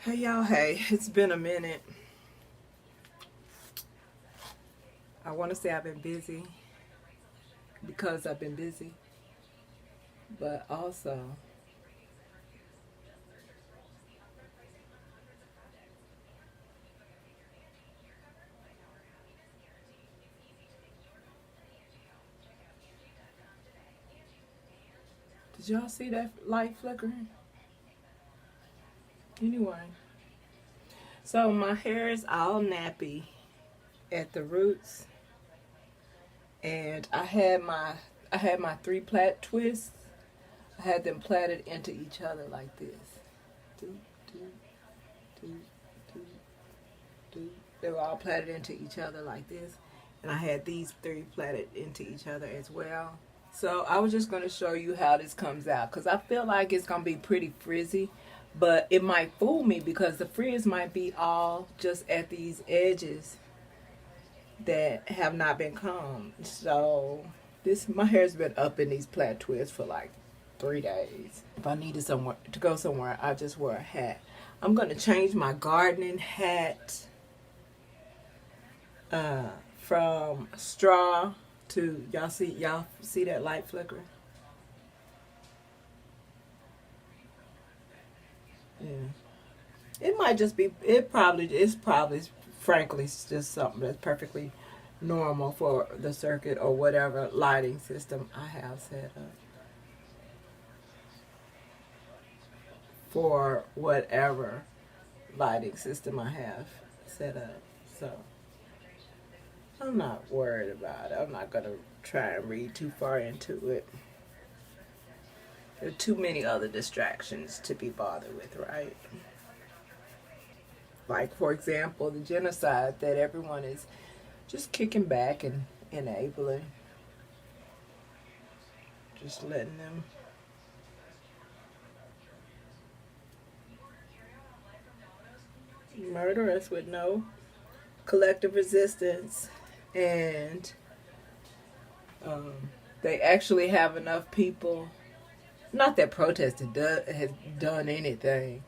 Hey y'all, hey, it's been a minute. I want to say I've been busy because I've been busy, but also did y'all see that light flickering? Anyway, so my hair is all nappy at the roots, and I had my three PlaitTwists. I had them plaited into each other like this. Do, do, do, do, do. They were all plaited into each other like this, and I had these three plaited into each other as well. So I was just going to show you how this comes out, because I feel like it's going to be pretty frizzy, but it might fool me because the frizz might be all just at these edges that have not been combed. So my hair's been up in these PlaitTwists for like 3 days. If I needed somewhere to go somewhere, I just wear a hat. I'm going to change my gardening hat from straw to, y'all see that light flickering? Yeah. It might just be, it's probably frankly just something that's perfectly normal for the circuit or whatever lighting system I have set up. For whatever lighting system I have set up. So I'm not worried about it. I'm not going to try and read too far into it. There are too many other distractions to be bothered with, right? Like, for example, the genocide that everyone is just kicking back and enabling. Just letting them murder us with no collective resistance. And they actually have enough people, not that protesting has done anything,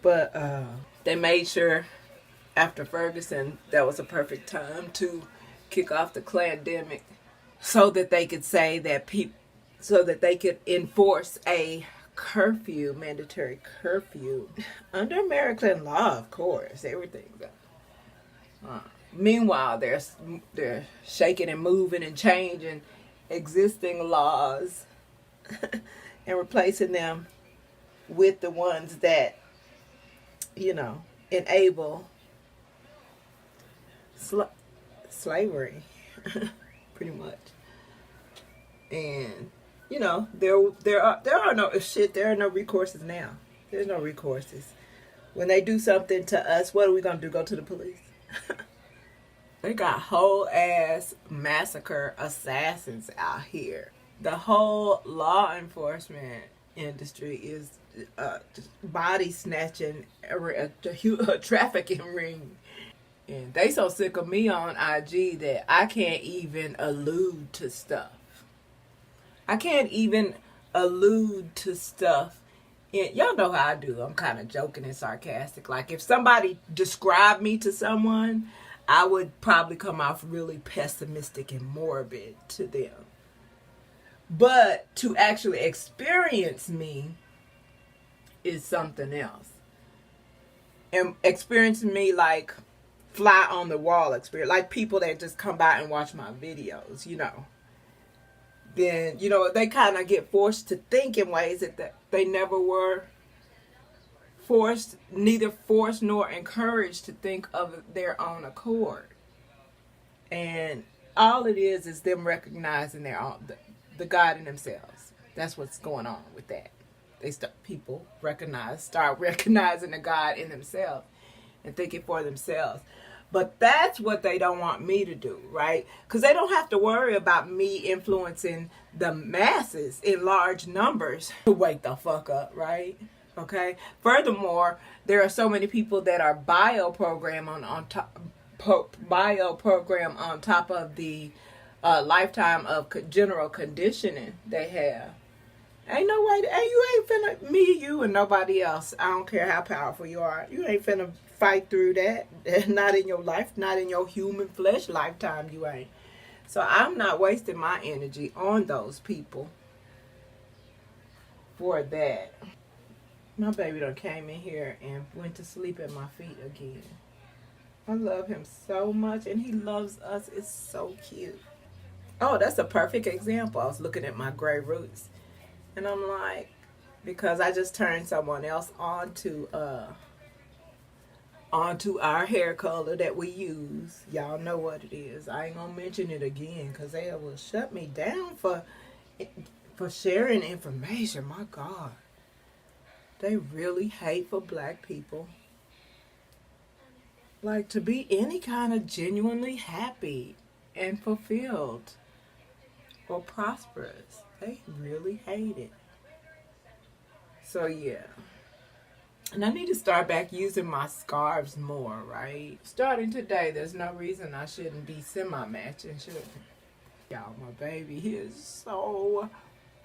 but they made sure after Ferguson that was a perfect time to kick off the clandemic so that they could say that so that they could enforce a curfew, mandatory curfew under American law, of course. Everything's meanwhile, they're shaking and moving and changing existing laws and replacing them with the ones that, enable slavery, pretty much. And there are no recourses now. There's no recourses. When they do something to us, what are we gonna do? Go to the police? They got whole ass massacre assassins out here. The whole law enforcement industry is just body snatching, a trafficking ring. And they so sick of me on IG that I can't even allude to stuff. I can't even allude to stuff. And y'all know how I do. I'm kind of joking and sarcastic. Like, if somebody described me to someone, I would probably come off really pessimistic and morbid to them. But to actually experience me is something else. And experiencing me like fly on the wall experience, like people that just come by and watch my videos, then, they kind of get forced to think in ways that they never were neither forced nor encouraged to think of their own accord. And all it is them recognizing their own, the God in themselves. That's what's going on with that. People start recognizing the God in themselves and thinking for themselves. But that's what they don't want me to do, right? Because they don't have to worry about me influencing the masses in large numbers to wake the fuck up, right? Okay. Furthermore, there are so many people that are bio-programmed on top of the lifetime of general conditioning they have. Ain't no way, and you ain't finna, me, you, and nobody else. I don't care how powerful you are. You ain't finna fight through that. Not in your life, not in your human flesh lifetime, you ain't. So I'm not wasting my energy on those people for that. My baby done came in here and went to sleep at my feet again. I love him so much, and he loves us. It's so cute. Oh, that's a perfect example. I was looking at my gray roots, and I'm like, because I just turned someone else onto our hair color that we use. Y'all know what it is. I ain't gonna mention it again because they will shut me down for sharing information. My God, they really hate for black people. Like, to be any kind of genuinely happy and fulfilled or prosperous, they really hate it. So yeah. And I need to start back using my scarves more, right? Starting today, there's no reason I shouldn't be semi-matching, shouldn't I? Y'all, my baby, he is so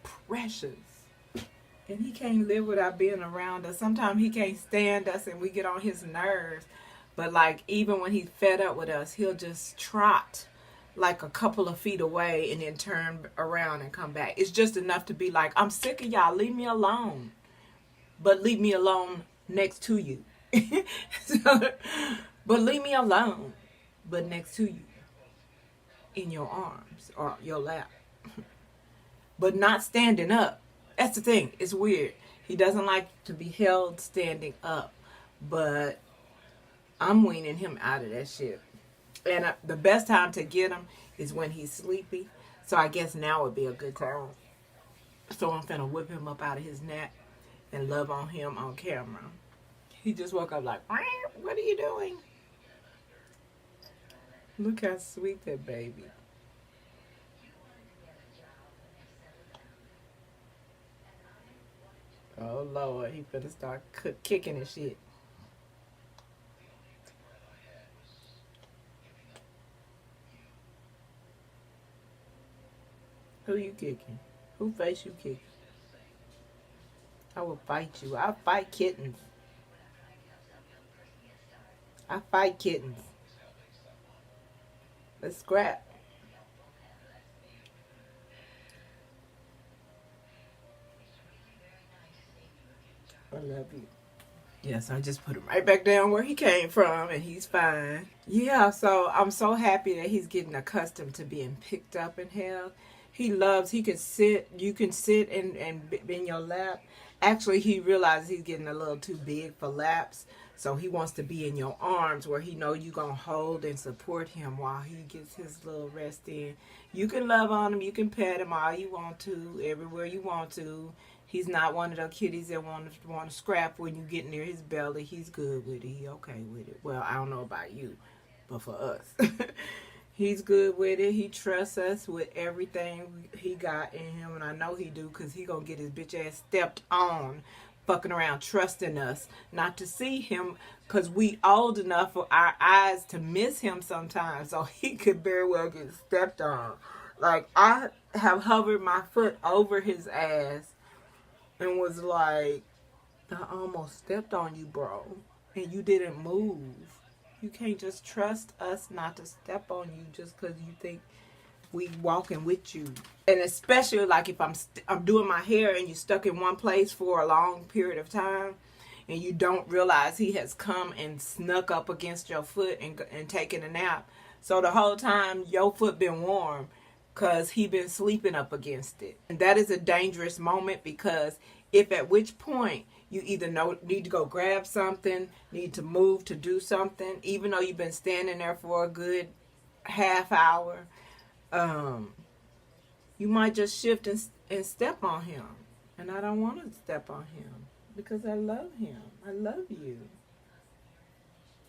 precious. And he can't live without being around us. Sometimes he can't stand us and we get on his nerves. But like, even when he's fed up with us, he'll just trot like a couple of feet away and then turn around and come back. It's just enough to be like, I'm sick of y'all, leave me alone. But leave me alone next to you. But leave me alone, but next to you, in your arms or your lap. But not standing up. That's the thing. It's weird. He doesn't like to be held standing up. But I'm weaning him out of that shit. And the best time to get him is when he's sleepy. So I guess now would be a good time. So I'm finna whip him up out of his nap and love on him on camera. He just woke up like, what are you doing? Look how sweet that baby. Oh Lord, he finna start kicking and shit. Who you kicking? Who face you kicking? I will fight you. I fight kittens. I fight kittens. Let's scrap. I love you. Yes, I just put him right back down where he came from, and he's fine. Yeah, so I'm so happy that he's getting accustomed to being picked up and held. He can sit, you can sit and in your lap. Actually, he realizes he's getting a little too big for laps, so he wants to be in your arms where he know you going to hold and support him while he gets his little rest in. You can love on him, you can pet him all you want to, everywhere you want to. He's not one of those kitties that want to scrap when you get near his belly. He's good with it. He okay with it. Well, I don't know about you, but for us. He's good with it. He trusts us with everything he got in him. And I know he do because he going to get his bitch ass stepped on fucking around trusting us not to see him because we old enough for our eyes to miss him sometimes. So he could very well get stepped on. Like, I have hovered my foot over his ass and was like, I almost stepped on you, bro. And you didn't move. You can't just trust us not to step on you just because you think we walking with you. And especially like if I'm doing my hair and you're stuck in one place for a long period of time and you don't realize he has come and snuck up against your foot and taken a nap. So the whole time your foot been warm because he been sleeping up against it. And that is a dangerous moment because if at which point you either need to go grab something, need to move to do something, even though you've been standing there for a good half hour, you might just shift and step on him. And I don't want to step on him because I love him. I love you.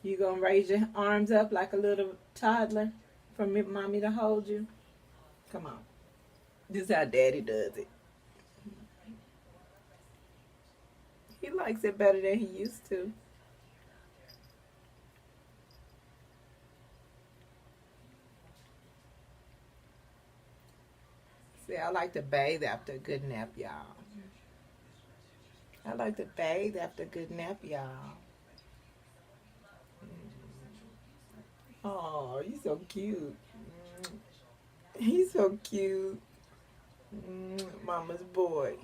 You gonna raise your arms up like a little toddler for mommy to hold you? Come on. This is how daddy does it. He likes it better than he used to. See, I like to bathe after a good nap, y'all. I like to bathe after a good nap, y'all. Oh, he's so cute. He's so cute. Mama's boy.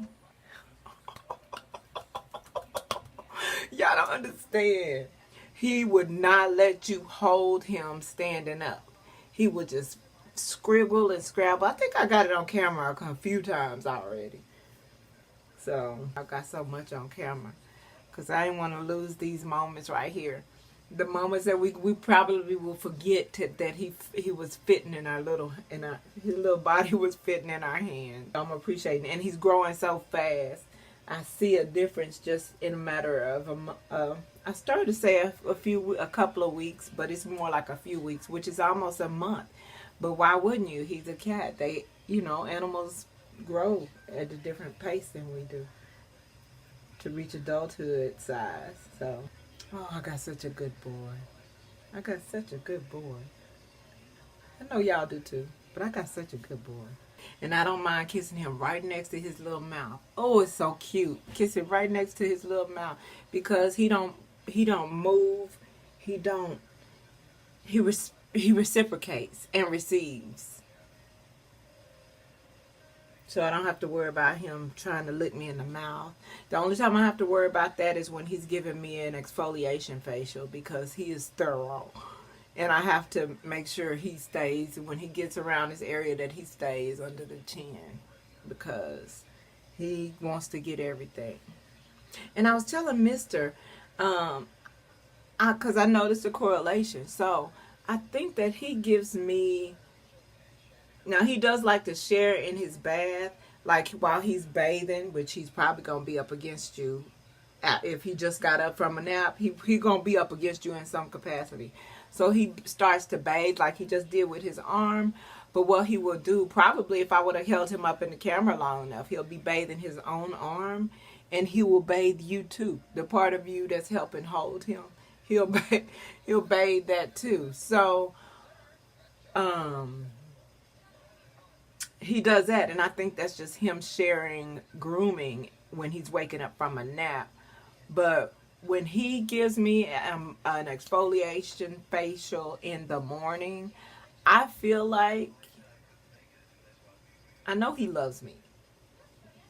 Y'all don't understand. He would not let you hold him standing up. He would just scribble and scrabble. I think I got it on camera a few times already. So I got so much on camera because I didn't want to lose these moments right here. The moments that we probably will forget that he was fitting in our little his little body was fitting in our hand. I'm appreciating it. And he's growing so fast. I see a difference just in a matter of I started to say a couple of weeks, but it's more like a few weeks, which is almost a month. But why wouldn't you? He's a cat. They, animals grow at a different pace than we do to reach adulthood size. So, I got such a good boy. I got such a good boy. I know y'all do too, but I got such a good boy. And I don't mind kissing him right next to his little mouth. Oh, it's so cute. Kiss it right next to his little mouth because he don't move. He reciprocates and receives. So I don't have to worry about him trying to lick me in the mouth. The only time I have to worry about that is when he's giving me an exfoliation facial because he is thorough. And I have to make sure he stays, when he gets around this area, that he stays under the chin because he wants to get everything. And I was telling Mr., because I noticed a correlation. So I think that he gives me, now he does like to share in his bath, like while he's bathing, which he's probably going to be up against you. If he just got up from a nap, he going to be up against you in some capacity. So he starts to bathe like he just did with his arm. But what he will do, probably if I would have held him up in the camera long enough, he'll be bathing his own arm. And he will bathe you too. The part of you that's helping hold him. He'll bathe that too. So he does that. And I think that's just him sharing grooming when he's waking up from a nap. But when he gives me an exfoliation facial in the morning, I feel like, I know he loves me.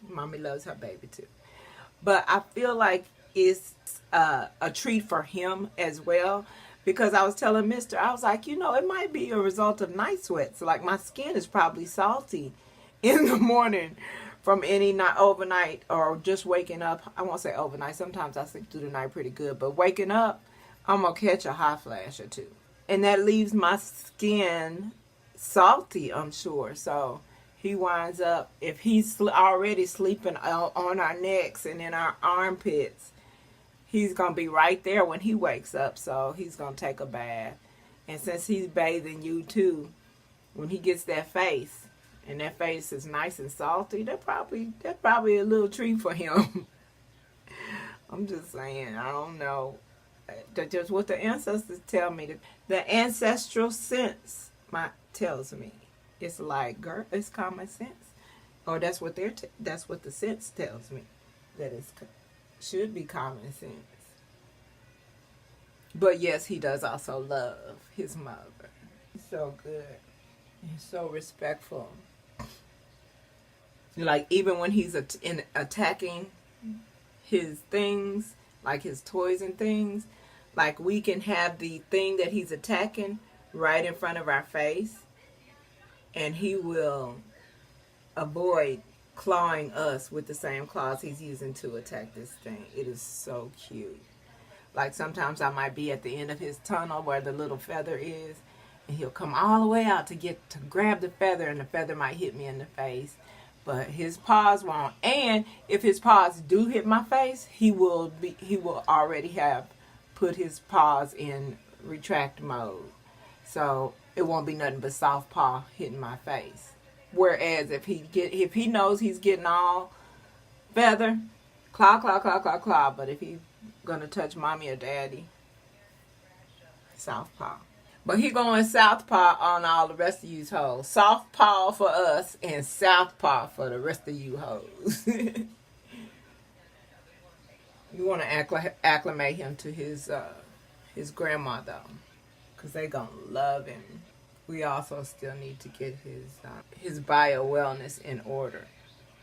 Mommy loves her baby too. But I feel like it's a treat for him as well. Because I was telling Mr., I was like, it might be a result of night sweats. Like my skin is probably salty in the morning from any night, overnight, or just waking up. I won't say overnight. Sometimes I sleep through the night pretty good. But waking up, I'm going to catch a hot flash or two. And that leaves my skin salty, I'm sure. So he winds up, if he's already sleeping on our necks and in our armpits, he's going to be right there when he wakes up. So he's going to take a bath. And since he's bathing you too, when he gets that face, and that face is nice and salty, that's probably a little treat for him. I'm just saying, I don't know. That's just what the ancestors tell me. The ancestral sense tells me. It's like, girl, it's common sense. Or that's what that's what the sense tells me. That it should be common sense. But yes, he does also love his mother. He's so good. He's so respectful. Like, even when he's attacking his things, like his toys and things, like we can have the thing that he's attacking right in front of our face, and he will avoid clawing us with the same claws he's using to attack this thing. It is so cute. Like sometimes I might be at the end of his tunnel where the little feather is, and he'll come all the way out to grab the feather, and the feather might hit me in the face. But his paws won't. And if his paws do hit my face, he will already have put his paws in retract mode. So it won't be nothing but soft paw hitting my face. Whereas if he knows he's getting all feather, claw, claw, claw, claw, claw. But if he's gonna touch mommy or daddy, soft paw. But he going southpaw on all the rest of you hoes. Soft paw for us and southpaw for the rest of you hoes. We want to acclimate him to his grandma though, because they gonna love him. We also still need to get his bio wellness in order.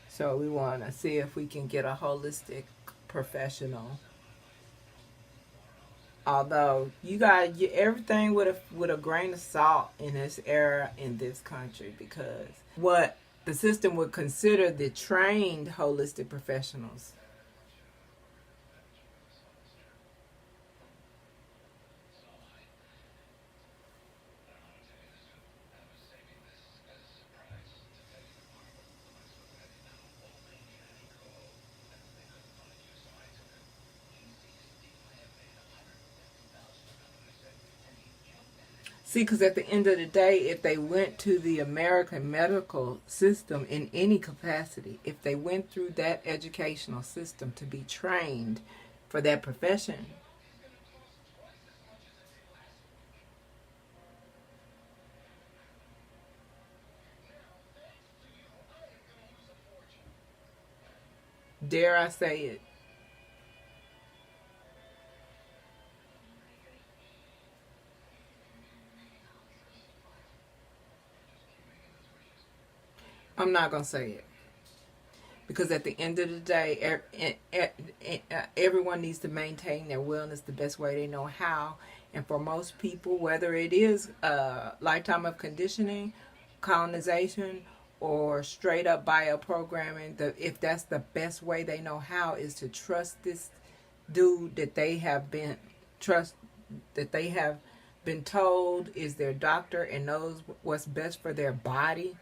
So we want to see if we can get a holistic professional. Although you got everything with a grain of salt in this era in this country, because what the system would consider the trained holistic professionals. See, because at the end of the day, if they went to the American medical system in any capacity, if they went through that educational system to be trained for that profession, dare I say it, I'm not going to say it. Because at the end of the day, everyone needs to maintain their wellness the best way they know how. And for most people, whether it is a lifetime of conditioning, colonization, or straight up bioprogramming, if that's the best way they know how, is to trust this dude that they have been told is their doctor and knows what's best for their body,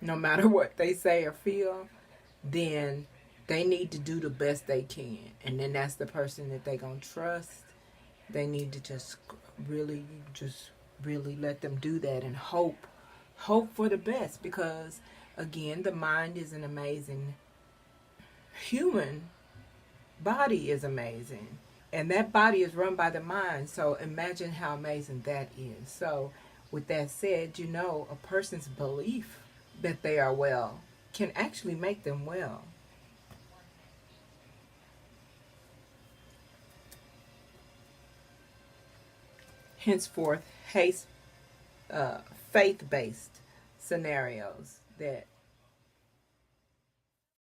no matter what they say or feel, then they need to do the best they can. And then that's the person that they gonna trust. They need to just really let them do that and hope for the best, because again, the mind is an amazing human body is amazing, and that body is run by the mind. So imagine how amazing that is. So with that said, a person's belief that they are well can actually make them well. Henceforth, faith-based scenarios that